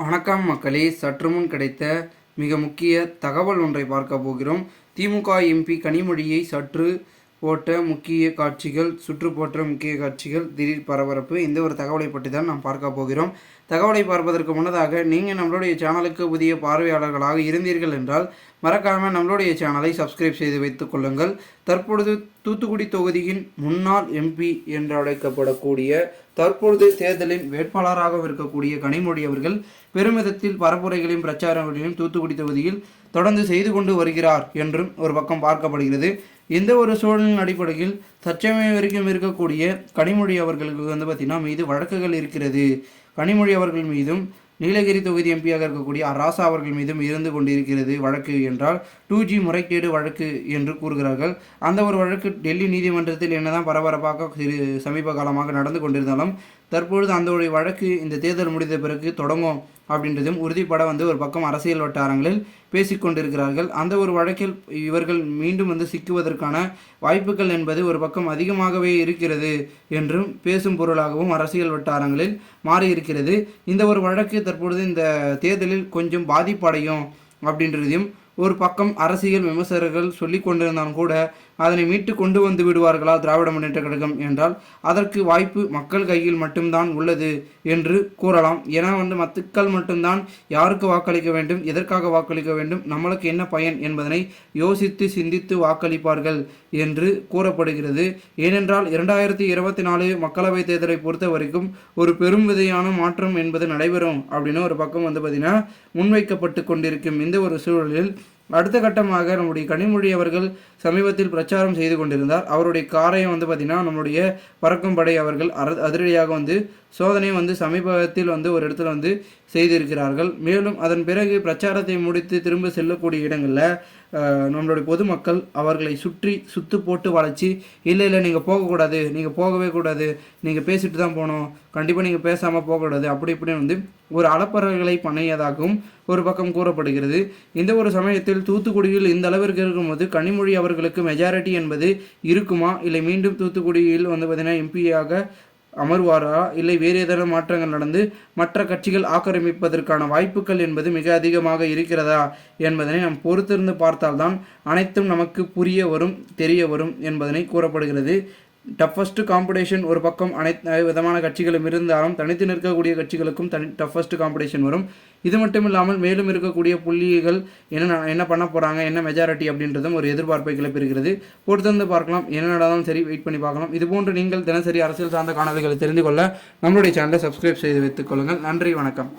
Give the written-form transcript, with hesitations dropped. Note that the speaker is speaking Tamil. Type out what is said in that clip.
வணக்கம் மக்களே, சற்று முன் கிடைத்த மிக முக்கிய தகவல் ஒன்றை பார்க்க போகிறோம். திமுக எம்பி கனிமொழியை சற்று போட்ட முக்கிய காட்சிகள், சுற்று போட்ட முக்கிய காட்சிகள், திடீர் பரபரப்பு. இந்த ஒரு தகவலை பற்றி தான் நாம் பார்க்க போகிறோம். தகவலை பார்ப்பதற்கு முன்னதாக நீங்கள் நம்மளுடைய சேனலுக்கு புதிய பார்வையாளர்களாக இருந்தீர்கள் என்றால் மறக்காமல் நம்மளுடைய சேனலை சப்ஸ்கிரைப் செய்து வைத்துக் கொள்ளுங்கள். தற்பொழுது தூத்துக்குடி தொகுதியின் முன்னாள் எம்பி என்று அழைக்கப்படக்கூடிய தற்பொழுது தேர்தலின் வேட்பாளராக இருக்கக்கூடிய கனிமொழி அவர்கள் பெருமிதத்தில் பரப்புரைகளையும் பிரச்சாரங்களையும் தூத்துக்குடி தொகுதியில் தொடர்ந்து செய்து கொண்டு வருகிறார் என்றும் ஒரு பக்கம் பார்க்கப்படுகிறது. இந்த ஒரு சூழலின் அடிப்படையில் தற்சமயம் வரைக்கும் இருக்கக்கூடிய கனிமொழி அவர்களுக்கு பார்த்திங்கன்னா மீது வழக்குகள் இருக்கிறது. கனிமொழி அவர்கள் மீதும் நீலகிரி தொகுதி எம்பியாக இருக்கக்கூடிய ராசா அவர்கள் மீதும் இருந்து கொண்டிருக்கிறது வழக்கு என்றால் 2G முறைகேடு வழக்கு என்று கூறுகிறார்கள். அந்த ஒரு வழக்கு டெல்லி நீதிமன்றத்தில் என்னதான் பரபரப்பாக சமீப காலமாக நடந்து கொண்டிருந்தாலும் தற்பொழுது அந்த ஒரு வழக்கு இந்த தேர்தல் முடிந்த பிறகு தொடங்கும் அப்படின்றதும் உறுதிப்பட ஒரு பக்கம் அரசியல் வட்டாரங்களில் பேசிக்கொண்டிருக்கிறார்கள். அந்த ஒரு வழக்கில் இவர்கள் மீண்டும் சிக்குவதற்கான வாய்ப்புகள் என்பது ஒரு பக்கம் அதிகமாகவே இருக்கிறது என்றும் பேசும் பொருளாகவும் அரசியல் வட்டாரங்களில் மாறியிருக்கிறது. இந்த ஒரு வழக்கு தற்பொழுது இந்த தேர்தலில் கொஞ்சம் பாதிப்படையும் அப்படின்றதையும் ஒரு பக்கம் அரசியல் விமர்சகர்கள் சொல்லி கொண்டிருந்தாலும் கூட அதனை மீட்டு கொண்டு வந்து விடுவார்களா திராவிட முன்னேற்ற கழகம் என்றால் அதற்கு வாய்ப்பு மக்கள் கையில் மட்டும்தான் உள்ளது என்று கூறலாம். ஏன்னா மக்கள் மட்டும்தான் யாருக்கு வாக்களிக்க வேண்டும், எதற்காக வாக்களிக்க வேண்டும், நம்மளுக்கு என்ன பயன் என்பதனை யோசித்து சிந்தித்து வாக்களிப்பார்கள் என்று கூறப்படுகிறது. ஏனென்றால் 2024 மக்களவைத் தேர்தலை பொறுத்த வரைக்கும் ஒரு பெரும் விதையான மாற்றம் என்பது நடைபெறும் அப்படின்னு ஒரு பக்கம் பார்த்திங்கன்னா முன்வைக்கப்பட்டு கொண்டிருக்கும். இந்த ஒரு சூழலில் அடுத்த கட்டமாக நம்முடைய கனிமொழி அவர்கள் சமீபத்தில் பிரச்சாரம் செய்து கொண்டிருந்தார். அவருடைய காரையும் பார்த்திங்கன்னா நம்முடைய பறக்கும் படை அவர்கள் அதிரடியாக சோதனை சமீபத்தில் ஒரு இடத்துல செய்திருக்கிறார்கள். மேலும் அதன் பிறகு பிரச்சாரத்தை முடித்து திரும்ப செல்லக்கூடிய இடங்களில் நம்மளுடைய பொதுமக்கள் அவர்களை சுத்து போட்டு வளைச்சி இல்லை நீங்கள் போகக்கூடாது, நீங்கள் போகவே கூடாது, நீங்கள் பேசிட்டு தான் போகணும், கண்டிப்பாக நீங்கள் பேசாமல் போகக்கூடாது அப்படி இப்படின்னு ஒரு அலப்பறைகளை பண்ணியதாகவும் ஒரு பக்கம் கூறப்படுகிறது. இந்த ஒரு சமயத்தில் தூத்துக்குடியில் இந்த அளவிற்கு இருக்கும்போது கனிமொழி அவர்களுக்கு மெஜாரிட்டி என்பது இருக்குமா, இல்லை மீண்டும் தூத்துக்குடியில் பார்த்திங்கன்னா எம்பியாக அமர்வாரா, இல்லை வேறு ஏதேனும் மாற்றங்கள் நடந்து மற்ற கட்சிகள் ஆக்கிரமிப்பதற்கான வாய்ப்புகள் என்பது மிக அதிகமாக இருக்கிறதா என்பதனை நாம் பொறுத்திருந்து பார்த்தால்தான் அனைத்தும் நமக்கு புரிய வரும், தெரிய வரும் என்பதனை கூறப்படுகிறது. டஃபஸ்ட் காம்படிஷன் ஒரு பக்கம் அனைத்து விதமான கட்சிகளும் இருந்தாலும் தனித்து நிற்கக்கூடிய கட்சிகளுக்கும் டஃபஸ்ட் காம்படிஷன் வரும். இது மட்டும் இல்லாமல் மேலும் இருக்கக்கூடிய புள்ளிகள் என்ன பண்ண போகிறாங்க, என்ன மெஜாரிட்டி அப்படின்றதும் ஒரு எதிர்பார்ப்பை கிளப்பியிருக்கிறது. பொறுத்திருந்து பார்க்கலாம், என்ன நடந்தாலும் சரி வெயிட் பண்ணி பார்க்கலாம். இதுபோன்று நீங்கள் தினசரி அரசியல் சார்ந்த காணொலிகளை தெரிந்து கொள்ள நம்மளுடைய சேனலை சப்ஸ்கிரைப் செய்து வைத்துக் கொள்ளுங்கள். நன்றி, வணக்கம்.